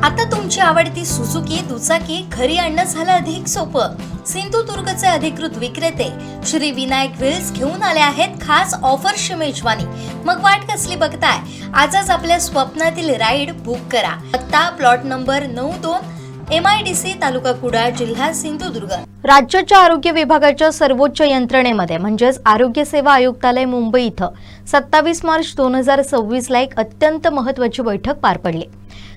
आता तुमची आवडती सुझुकी दुचाकी घरी आणणं झालं अधिक सोपं. सिंधुदुर्गचे अधिकृत विक्रेते श्री विनायक व्हील्स घेऊन आले आहेत खास ऑफरची मेजवानी. मग वाट कसली बघताय? आजच आपल्या स्वप्नातील राईड बुक करा. पत्ता प्लॉट नंबर 92 MIDC तालुका कुडाळ जिल्हा सिंधुदुर्ग. राज्याच्या आरोग्य विभागाच्या सर्वोच्च यंत्रणेमध्ये म्हणजेच आरोग्य सेवा आयुक्तालय मुंबई इथं 27 मार्च 2026 ला एक अत्यंत महत्त्वाची बैठक पार पडली.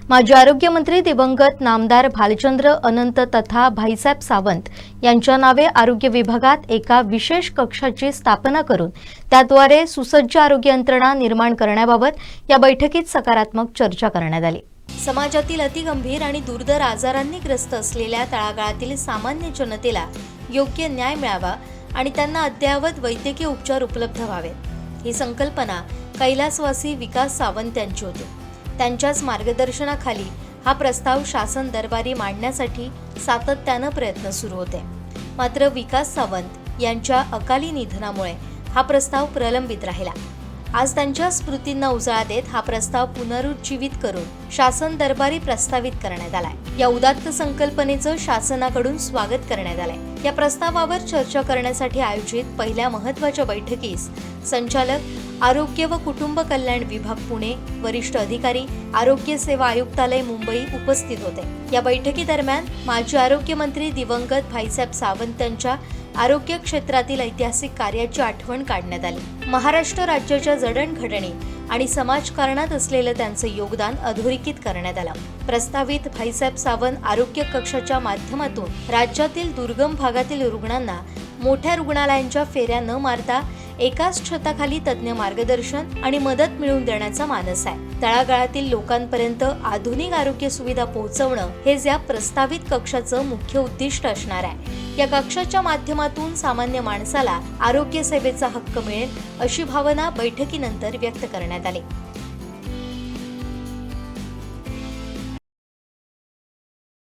माजी आरोग्य मंत्री दिवंगत नामदार भालचंद्र अनंत तथा भाईसाहेब सावंत यांच्या नावे आरोग्य विभागात एका विशेष कक्षाची स्थापना करून त्याद्वारे सुसज्ज आरोग्य यंत्रणा निर्माण करण्याबाबत या बैठकीत सकारात्मक चर्चा करण्यात आली. समाजातील अतिगंभीर आणि दुर्धर आजारांनी ग्रस्त असलेल्या तळागाळातील सामान्य जनतेला योग्य न्याय मिळावा आणि त्यांना अद्ययावत वैद्यकीय उपचार उपलब्ध व्हावेत, ही संकल्पना कैलासवासी विकास सावंत यांची होती. त्यांच्याच मार्गदर्शनाखाली हा प्रस्ताव शासन दरबारी मांडण्यासाठी सातत्यानं प्रयत्न सुरू होते. मात्र विकास सावंत यांच्या अकाली निधनामुळे हा प्रस्ताव प्रलंबित राहिला. आज त्यांच्या स्मृतींना उजाळा देत हा प्रस्ताव पुनरुज्जीवित करून शासन दरबारी प्रस्तावित करण्यात आलाय. या उदात्त संकल्पनेचं शासनाकडून स्वागत करण्यात आलंय. या प्रस्तावावर चर्चा करण्यासाठी आयोजित पहिल्या महत्त्वाच्या बैठकीस संचालक आरोग्य व कुटुंब कल्याण विभाग पुणे, वरिष्ठ अधिकारी आरोग्य सेवा आयुक्तालय मुंबई उपस्थित होते. या बैठकीदरम्यान माजी आरोग्य मंत्री दिवंगत भाईसाहेब सावंत यांच्या आरोग्य क्षेत्रातील ऐतिहासिक कार्याची आठवण काढण्यात आली. महाराष्ट्र राज्याच्या जडणघडणी आणि समाजकारणात असलेलं त्यांचं योगदान अधोरेखित करण्यात आलं. प्रस्तावित भाईसाहेब सावंत आरोग्य कक्षाच्या माध्यमातून राज्यातील दुर्गम भागातील रुग्णांना मोठ्या रुग्णालयांच्या फेऱ्या न मारता एकाच छताखाली तज्ञ मार्गदर्शन आणि मदत मिळवून देण्याचा मानस आहे. तळागाळातील लोकांपर्यंत आधुनिक आरोग्य सुविधा पोहोचवणं हेच या प्रस्तावित कक्षाचं मुख्य उद्दिष्ट असणार आहे. या कक्षाच्या माध्यमातून सामान्य माणसाला आरोग्य सेवेचा हक्क मिळेल अशी भावना बैठकीनंतर व्यक्त करण्यात आली.